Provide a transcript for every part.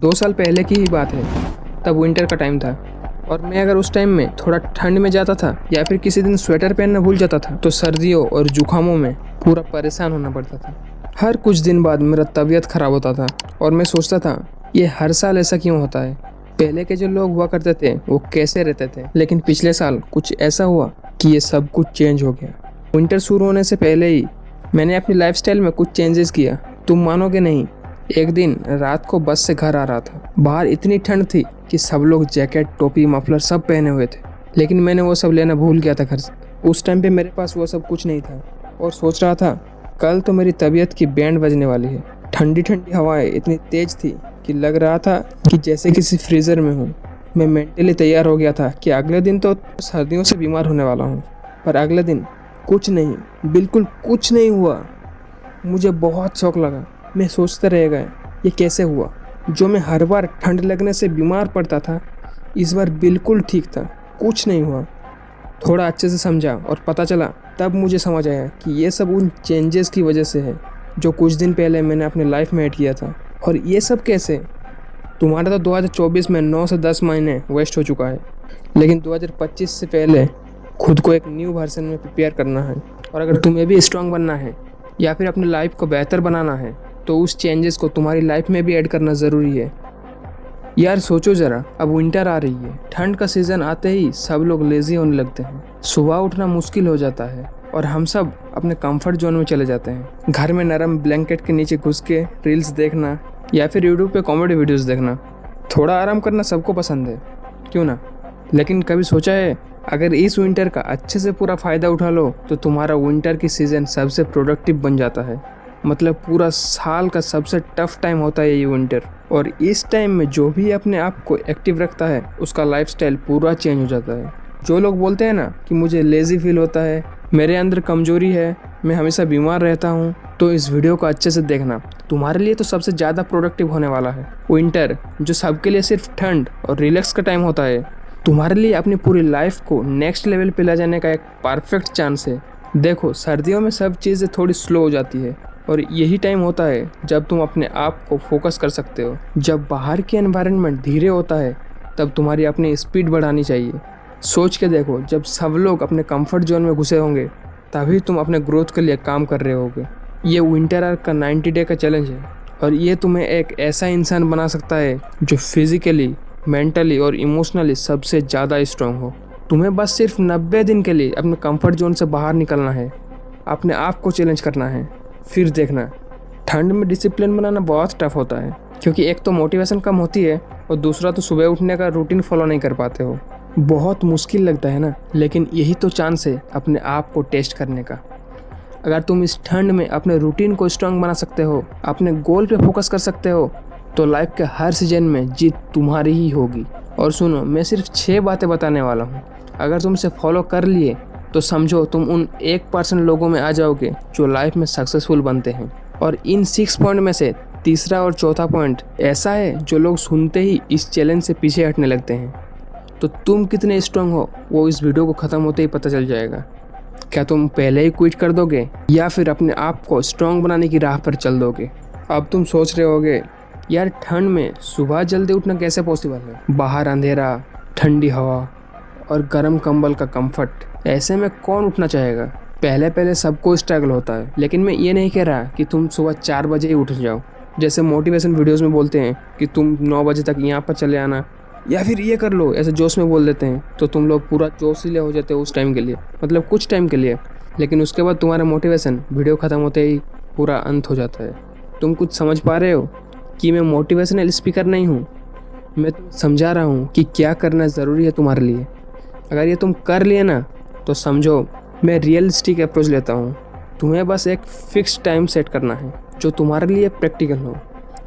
2 साल पहले की ही बात है। तब विंटर का टाइम था और मैं अगर उस टाइम में थोड़ा ठंड में जाता था या फिर किसी दिन स्वेटर पहनना भूल जाता था तो सर्दियों और जुकामों में पूरा परेशान होना पड़ता था। हर कुछ दिन बाद मेरा तबीयत ख़राब होता था और मैं सोचता था ये हर साल ऐसा क्यों होता है। पहले के जो लोग हुआ करते थे वो कैसे रहते थे, लेकिन पिछले साल कुछ ऐसा हुआ कि ये सब कुछ चेंज हो गया। विंटर शुरू होने से पहले ही मैंने अपनी लाइफस्टाइल में कुछ चेंजेस किया। तुम मानोगे नहीं, एक दिन रात को बस से घर आ रहा था। बाहर इतनी ठंड थी कि सब लोग जैकेट, टोपी, मफलर सब पहने हुए थे, लेकिन मैंने वो सब लेना भूल गया था घर से। उस टाइम पे मेरे पास वो सब कुछ नहीं था और सोच रहा था कल तो मेरी तबीयत की बैंड बजने वाली है। ठंडी ठंडी हवाएं इतनी तेज थी कि लग रहा था कि जैसे किसी फ्रीज़र में हूँ। मैं मेंटली तैयार हो गया था कि अगले दिन तो सर्दियों से बीमार होने वाला हूँ, पर अगले दिन कुछ नहीं, बिल्कुल कुछ नहीं हुआ। मुझे बहुत शौक लगा। मैं सोचते रह गया ये कैसे हुआ। जो मैं हर बार ठंड लगने से बीमार पड़ता था, इस बार बिल्कुल ठीक था, कुछ नहीं हुआ। थोड़ा अच्छे से समझा और पता चला, तब मुझे समझ आया कि ये सब उन चेंजेस की वजह से है जो कुछ दिन पहले मैंने अपने लाइफ में ऐड किया था। और ये सब कैसे? तुम्हारा तो 2024 में 9 से 10 महीने वेस्ट हो चुका है, लेकिन 2025 से पहले खुद को एक न्यू वर्जन में प्रिपेयर करना है। और अगर तुम्हें भी स्ट्रांग बनना है या फिर अपनी लाइफ को बेहतर बनाना है तो उस चेंजेस को तुम्हारी लाइफ में भी ऐड करना ज़रूरी है। यार सोचो ज़रा, अब विंटर आ रही है। ठंड का सीज़न आते ही सब लोग लेज़ी होने लगते हैं। सुबह उठना मुश्किल हो जाता है और हम सब अपने कंफर्ट जोन में चले जाते हैं। घर में नरम ब्लैंकेट के नीचे घुस के रील्स देखना या फिर यूट्यूब पे कॉमेडी वीडियोस देखना। थोड़ा आराम करना सबको पसंद है, क्यों ना? लेकिन कभी सोचा है अगर इस विंटर का अच्छे से पूरा फ़ायदा उठा लो तो तुम्हारा विंटर की सीज़न सबसे प्रोडक्टिव बन जाता है। मतलब पूरा साल का सबसे टफ टाइम होता है ये विंटर। और इस टाइम में जो भी अपने आप को एक्टिव रखता है उसका लाइफस्टाइल पूरा चेंज हो जाता है। जो लोग बोलते हैं ना कि मुझे लेज़ी फील होता है, मेरे अंदर कमज़ोरी है, मैं हमेशा बीमार रहता हूँ, तो इस वीडियो को अच्छे से देखना। तुम्हारे लिए तो सबसे ज़्यादा प्रोडक्टिव होने वाला है विंटर, जो सबके लिए सिर्फ ठंड और रिलैक्स का टाइम होता है। तुम्हारे लिए अपनी पूरी लाइफ को नेक्स्ट लेवल पे ले जाने का एक परफेक्ट चांस है। देखो, सर्दियों में सब चीज़ें थोड़ी स्लो हो जाती है और यही टाइम होता है जब तुम अपने आप को फोकस कर सकते हो। जब बाहर के एनवायरनमेंट धीरे होता है तब तुम्हारी अपनी स्पीड बढ़ानी चाहिए। सोच के देखो, जब सब लोग अपने कंफर्ट जोन में घुसे होंगे तभी तुम अपने ग्रोथ के लिए काम कर रहे होगे। ये विंटर आर्क का 90 डे का चैलेंज है और ये तुम्हें एक ऐसा इंसान बना सकता है जो फिजिकली, मेंटली और इमोशनली सबसे ज़्यादा स्ट्रांग हो। तुम्हें बस सिर्फ 90 दिन के लिए अपने कंफर्ट जोन से बाहर निकलना है, अपने आप को चैलेंज करना है। फिर देखना, ठंड में डिसिप्लिन बनाना बहुत टफ होता है, क्योंकि एक तो मोटिवेशन कम होती है और दूसरा तो सुबह उठने का रूटीन फॉलो नहीं कर पाते हो। बहुत मुश्किल लगता है ना, लेकिन यही तो चांस है अपने आप को टेस्ट करने का। अगर तुम इस ठंड में अपने रूटीन को स्ट्रांग बना सकते हो, अपने गोल पे फोकस कर सकते हो, तो लाइफ के हर सीजन में जीत तुम्हारी ही होगी। और सुनो, मैं सिर्फ 6 बातें बताने वाला हूँ। अगर तुम इसे फॉलो कर लिए तो समझो तुम उन 1% लोगों में आ जाओगे जो लाइफ में सक्सेसफुल बनते हैं। और इन 6 पॉइंट में से तीसरा और चौथा पॉइंट ऐसा है जो लोग सुनते ही इस चैलेंज से पीछे हटने लगते हैं। तो तुम कितने स्ट्रांग हो वो इस वीडियो को ख़त्म होते ही पता चल जाएगा। क्या तुम पहले ही क्विट कर दोगे या फिर अपने आप को स्ट्रांग बनाने की राह पर चल दोगे? अब तुम सोच रहे होगे, यार ठंड में सुबह जल्दी उठना कैसे पॉसिबल है? बाहर अंधेरा, ठंडी हवा और गर्म कंबल का कंफर्ट, ऐसे में कौन उठना चाहेगा? पहले पहले सबको स्ट्रगल होता है, लेकिन मैं ये नहीं कह रहा कि तुम सुबह 4 बजे ही उठ जाओ, जैसे मोटिवेशन वीडियोस में बोलते हैं कि तुम 9 बजे तक यहाँ पर चले आना या फिर ये कर लो, ऐसे जोश में बोल देते हैं तो तुम लोग पूरा जोशीले हो जाते हो उस टाइम के लिए, मतलब कुछ टाइम के लिए। लेकिन उसके बाद तुम्हारा मोटिवेशन वीडियो ख़त्म होते ही पूरा अंत हो जाता है। तुम कुछ समझ पा रहे हो कि मैं मोटिवेशनल स्पीकर नहीं हूँ, मैं तुम्हें समझा रहा हूँ कि क्या करना ज़रूरी है तुम्हारे लिए। अगर ये तुम कर लिए ना तो समझो मैं रियलिस्टिक अप्रोच लेता हूँ। तुम्हें बस एक फिक्स टाइम सेट करना है जो तुम्हारे लिए प्रैक्टिकल हो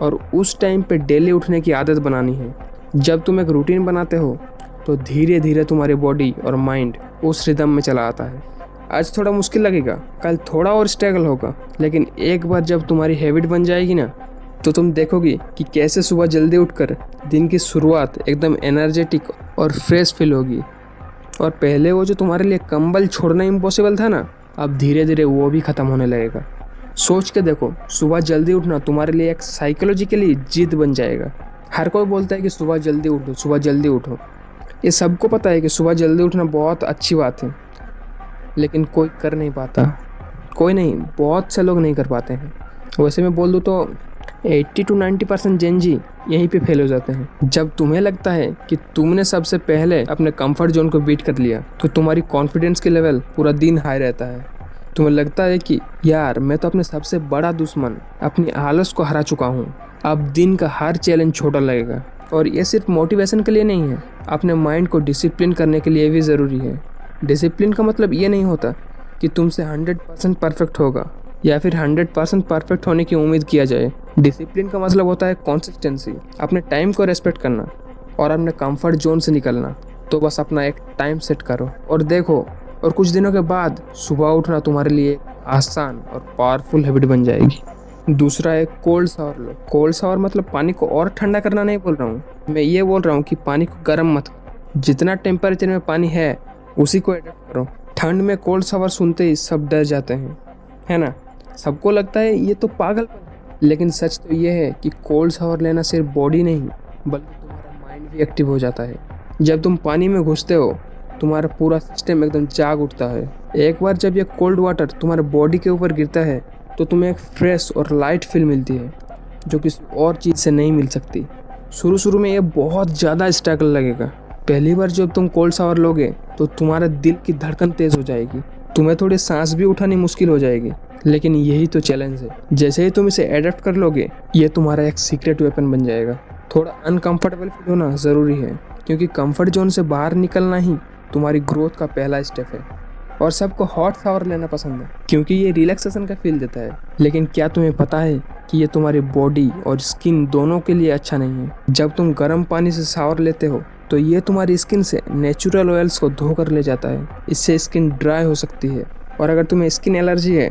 और उस टाइम पे डेली उठने की आदत बनानी है। जब तुम एक रूटीन बनाते हो तो धीरे धीरे तुम्हारी बॉडी और माइंड उस रिदम में चला आता है। आज थोड़ा मुश्किल लगेगा, कल थोड़ा और स्ट्रगल होगा, लेकिन एक बार जब तुम्हारी हैबिट बन जाएगी ना तो तुम देखोगी कि कैसे सुबह जल्दी उठकर दिन की शुरुआत एकदम एनर्जेटिक और फ्रेश फील होगी। और पहले वो जो तुम्हारे लिए कंबल छोड़ना इम्पॉसिबल था ना, अब धीरे धीरे वो भी ख़त्म होने लगेगा। सोच के देखो, सुबह जल्दी उठना तुम्हारे लिए एक साइकोलॉजिकली जिद बन जाएगा। हर कोई बोलता है कि सुबह जल्दी उठो, सुबह जल्दी उठो। ये सबको पता है कि सुबह जल्दी उठना बहुत अच्छी बात है, लेकिन कोई कर नहीं पाता। कोई नहीं, बहुत से लोग नहीं कर पाते हैं। वैसे मैं बोल दूँ तो 80 to 90% जेनजी यहीं पे फेल हो जाते हैं। जब तुम्हें लगता है कि तुमने सबसे पहले अपने कंफर्ट जोन को बीट कर लिया, तो तुम्हारी कॉन्फिडेंस की लेवल पूरा दिन हाई रहता है। तुम्हें लगता है कि यार मैं तो अपने सबसे बड़ा दुश्मन अपनी आलस को हरा चुका हूँ, अब दिन का हर चैलेंज छोटा लगेगा। और ये सिर्फ मोटिवेशन के लिए नहीं है, अपने माइंड को डिसिप्लिन करने के लिए भी ज़रूरी है। डिसिप्लिन का मतलब ये नहीं होता कि तुमसे 100% परफेक्ट होगा या फिर 100% परफेक्ट होने की उम्मीद किया जाए। डिसिप्लिन का मतलब होता है कंसिस्टेंसी, अपने टाइम को रेस्पेक्ट करना और अपने कंफर्ट जोन से निकलना। तो बस अपना एक टाइम सेट करो और देखो, और कुछ दिनों के बाद सुबह उठना तुम्हारे लिए आसान और पावरफुल हैबिट बन जाएगी। दूसरा है कोल्ड शावर लो। कोल्ड शावर मतलब पानी को और ठंडा करना नहीं बोल रहा हूँ, मैं ये बोल रहा हूँ कि पानी को गर्म मत करो। जितना टेम्परेचर में पानी है उसी को एडप्ट करो। ठंड में कोल्ड शावर सुनते ही सब डर जाते हैं, है ना। सबको लगता है ये तो पागलपन है, लेकिन सच तो ये है कि कोल्ड शावर लेना सिर्फ बॉडी नहीं बल्कि तुम्हारा माइंड भी एक्टिव हो जाता है। जब तुम पानी में घुसते हो तुम्हारा पूरा सिस्टम एकदम जाग उठता है। एक बार जब ये कोल्ड वाटर तुम्हारे बॉडी के ऊपर गिरता है तो तुम्हें एक फ्रेश और लाइट फील मिलती है जो किसी और चीज़ से नहीं मिल सकती। शुरू में ये बहुत ज़्यादा स्ट्रगल लगेगा। पहली बार जब तुम कोल्ड शावर लोगे तो तुम्हारे दिल की धड़कन तेज़ हो जाएगी, तुम्हें थोड़ी सांस भी उठानी मुश्किल हो जाएगी, लेकिन यही तो चैलेंज है। जैसे ही तुम इसे एडप्ट कर लोगे ये तुम्हारा एक सीक्रेट वेपन बन जाएगा। थोड़ा अनकंफर्टेबल फील होना ज़रूरी है, क्योंकि कंफर्ट जोन से बाहर निकलना ही तुम्हारी ग्रोथ का पहला स्टेप है। और सबको हॉट शावर लेना पसंद है क्योंकि ये रिलैक्सेशन का फील देता है, लेकिन क्या तुम्हें पता है कि ये तुम्हारी बॉडी और स्किन दोनों के लिए अच्छा नहीं है। जब तुम गर्म पानी से शावर लेते हो तो ये तुम्हारी स्किन से नेचुरल ऑयल्स को धो कर ले जाता है। इससे स्किन ड्राई हो सकती है और अगर तुम्हें स्किन एलर्जी है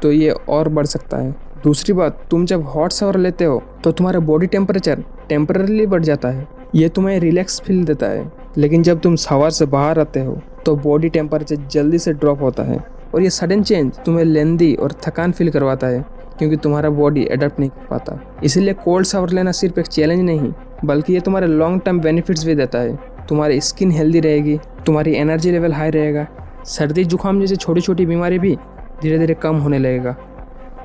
तो ये और बढ़ सकता है। दूसरी बात, तुम जब हॉट शावर लेते हो तो तुम्हारा बॉडी टेम्परेचर टेम्पररीली बढ़ जाता है, ये तुम्हें रिलैक्स फील देता है। लेकिन जब तुम शावर से बाहर आते हो तो बॉडी टेम्परेचर जल्दी से ड्रॉप होता है और ये सडन चेंज तुम्हें लेंदी और थकान फील करवाता है क्योंकि तुम्हारा बॉडी अडॉप्ट नहीं कर पाता। इसीलिए कोल्ड शावर लेना सिर्फ एक चैलेंज नहीं बल्कि ये तुम्हारे लॉन्ग टर्म बेनिफिट्स भी देता है। तुम्हारी स्किन हेल्दी रहेगी, तुम्हारी एनर्जी लेवल हाई रहेगा, सर्दी जुकाम जैसी छोटी छोटी बीमारी भी धीरे धीरे कम होने लगेगा।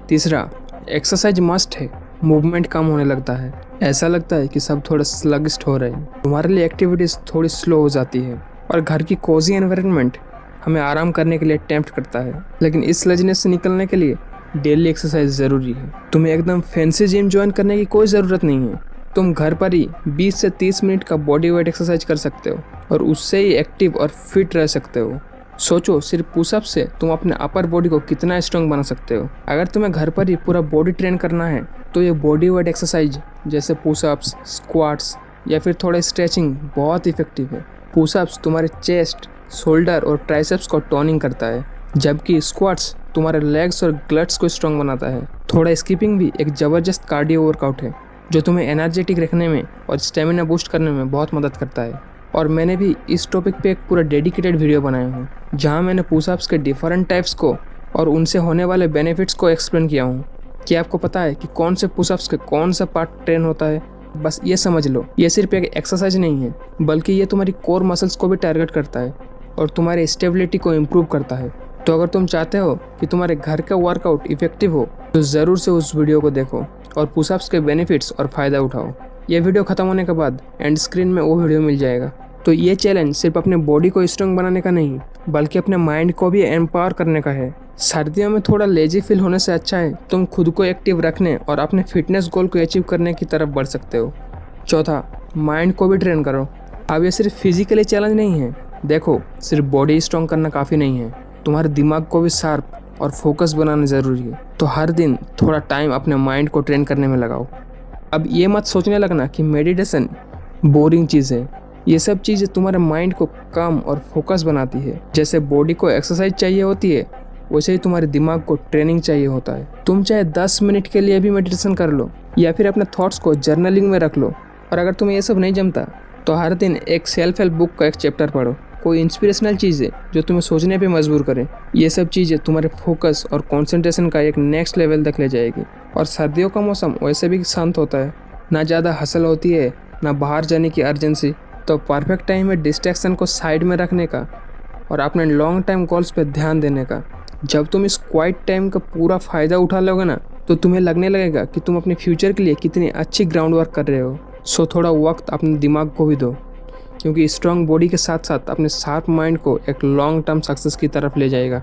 तीसरा, एक्सरसाइज मस्ट है। मूवमेंट कम होने लगता है, ऐसा लगता है कि सब थोड़ा स्लगिस्ट हो रहे हैं, तुम्हारे लिए एक्टिविटीज़ थोड़ी स्लो हो जाती है और घर की कोजी एनवायरनमेंट हमें आराम करने के लिए टेम्प्ट करता है। लेकिन इस स्लजीनेस से निकलने के लिए डेली एक्सरसाइज ज़रूरी है। तुम्हें एकदम फैंसी जिम ज्वाइन करने की कोई ज़रूरत नहीं है। तुम घर पर ही 20 से 30 मिनट का बॉडी वेट एक्सरसाइज कर सकते हो और उससे ही एक्टिव और फिट रह सकते हो। सोचो, सिर्फ पुशअप से तुम अपने अपर बॉडी को कितना स्ट्रॉन्ग बना सकते हो। अगर तुम्हें घर पर ही पूरा बॉडी ट्रेन करना है तो ये बॉडी वेट एक्सरसाइज जैसे पुशअप्स, स्क्वाट्स या फिर थोड़ा स्ट्रेचिंग बहुत इफेक्टिव है। पुशअप्स तुम्हारे चेस्ट, शोल्डर और ट्राइसेप्स को टोनिंग करता है, जबकि स्क्वाट्स तुम्हारे लेग्स और ग्लट्स को स्ट्रॉन्ग बनाता है। थोड़ा स्किपिंग भी एक ज़बरदस्त कार्डियो वर्कआउट है जो तुम्हें एनर्जेटिक रखने में और स्टेमिना बूस्ट करने में बहुत मदद करता है। और मैंने भी इस टॉपिक पे एक पूरा डेडिकेटेड वीडियो बनाया हूँ जहाँ मैंने पुशअप्स के डिफरेंट टाइप्स को और उनसे होने वाले बेनिफिट्स को एक्सप्लेन किया हूँ। क्या आपको पता है कि कौन से पुशअप्स के कौन सा पार्ट ट्रेन होता है? बस ये समझ लो, ये सिर्फ एक एक्सरसाइज नहीं है बल्कि ये तुम्हारी कोर मसल्स को भी टारगेट करता है और तुम्हारी स्टेबिलिटी को इम्प्रूव करता है। तो अगर तुम चाहते हो कि तुम्हारे घर का वर्कआउट इफेक्टिव हो तो ज़रूर से उस वीडियो को देखो और पुशअप्स के बेनिफिट्स और फ़ायदा उठाओ। ये वीडियो ख़त्म होने के बाद एंड स्क्रीन में वो वीडियो मिल जाएगा। तो ये चैलेंज सिर्फ अपने बॉडी को स्ट्रॉन्ग बनाने का नहीं बल्कि अपने माइंड को भी एम्पावर करने का है। सर्दियों में थोड़ा लेजी फील होने से अच्छा है तुम खुद को एक्टिव रखने और अपने फिटनेस गोल को अचीव करने की तरफ बढ़ सकते हो। चौथा, माइंड को भी ट्रेन करो। अब ये सिर्फ फिजिकली चैलेंज नहीं है। देखो, सिर्फ बॉडी स्ट्रॉन्ग करना काफ़ी नहीं है, तुम्हारे दिमाग को भी शार्प और फोकस बनाना ज़रूरी है। तो हर दिन थोड़ा टाइम अपने माइंड को ट्रेन करने में लगाओ। अब ये मत सोचने लगना कि मेडिटेशन बोरिंग चीज़ है। ये सब चीज़ें तुम्हारे माइंड को काम और फोकस बनाती है। जैसे बॉडी को एक्सरसाइज चाहिए होती है वैसे ही तुम्हारे दिमाग को ट्रेनिंग चाहिए होता है। तुम चाहे 10 मिनट के लिए भी मेडिटेशन कर लो या फिर अपने थॉट्स को जर्नलिंग में रख लो। और अगर तुम्हें ये सब नहीं जमता तो हर दिन एक सेल्फ हेल्प बुक का एक चैप्टर पढ़ो। कोई इंस्पिरेशनल चीज़ है जो तुम्हें सोचने पे मजबूर करे। ये सब चीज़ें तुम्हारे फोकस और कंसंट्रेशन का एक नेक्स्ट लेवल तक ले जाएगी। और सर्दियों का मौसम वैसे भी शांत होता है, ना ज़्यादा हसल होती है, ना बाहर जाने की अर्जेंसी। तो परफेक्ट टाइम है डिस्ट्रैक्शन को साइड में रखने का और अपने लॉन्ग टाइम गोल्स पे ध्यान देने का। जब तुम इस क्वाइट टाइम का पूरा फ़ायदा उठा लोगे ना, तो तुम्हें लगने लगेगा कि तुम अपने फ्यूचर के लिए कितनी अच्छी ग्राउंड वर्क कर रहे हो। सो थोड़ा वक्त अपने दिमाग को भी दो, क्योंकि स्ट्रॉन्ग बॉडी के साथ साथ अपने शार्प माइंड को एक लॉन्ग टर्म सक्सेस की तरफ ले जाएगा।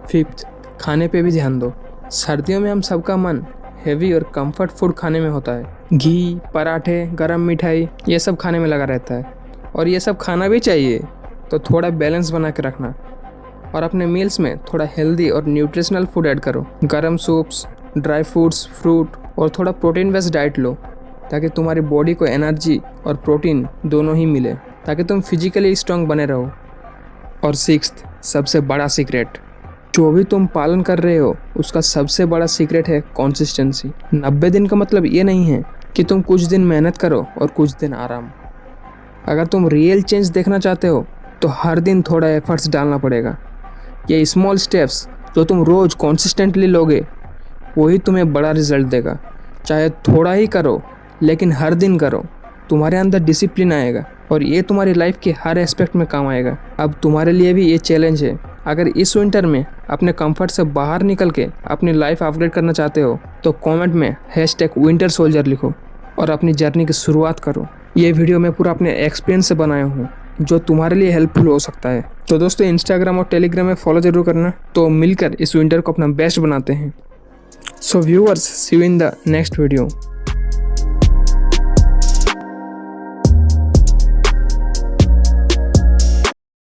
फिफ्थ, खाने पे भी ध्यान दो। सर्दियों में हम सबका मन हेवी और कंफर्ट फूड खाने में होता है। घी, पराठे, गरम मिठाई, ये सब खाने में लगा रहता है और ये सब खाना भी चाहिए। तो थोड़ा बैलेंस बना के रखना और अपने मील्स में थोड़ा हेल्दी और न्यूट्रिशनल फूड ऐड करो। गरम सूप्स, ड्राई फ्रूट्स, फ्रूट और थोड़ा प्रोटीन बेस्ड डाइट लो, ताकि तुम्हारी बॉडी को एनर्जी और प्रोटीन दोनों ही मिले, ताकि तुम फिजिकली स्ट्रांग बने रहो। और सिक्स्थ, सबसे बड़ा सीक्रेट, जो भी तुम पालन कर रहे हो उसका सबसे बड़ा सीक्रेट है कंसिस्टेंसी। 90 दिन का मतलब ये नहीं है कि तुम कुछ दिन मेहनत करो और कुछ दिन आराम। अगर तुम रियल चेंज देखना चाहते हो तो हर दिन थोड़ा एफर्ट्स डालना पड़ेगा। ये स्मॉल स्टेप्स जो तुम रोज़ कॉन्सिस्टेंटली लोगे वही तुम्हें बड़ा रिजल्ट देगा। चाहे थोड़ा ही करो, लेकिन हर दिन करो। तुम्हारे अंदर डिसिप्लिन आएगा और ये तुम्हारी लाइफ के हर एस्पेक्ट में काम आएगा। अब तुम्हारे लिए भी ये चैलेंज है। अगर इस विंटर में अपने कंफर्ट से बाहर निकल के अपनी लाइफ अपग्रेड करना चाहते हो तो कमेंट में #WinterSoldier लिखो और अपनी जर्नी की शुरुआत करो। ये वीडियो मैं पूरा अपने एक्सपीरियंस से बनाया हूँ, जो तुम्हारे लिए हेल्पफुल हो सकता है। तो दोस्तों, इंस्टाग्राम और टेलीग्राम में फॉलो जरूर करना। तो मिलकर इस विंटर को अपना बेस्ट बनाते हैं। So viewers, see you in the next video.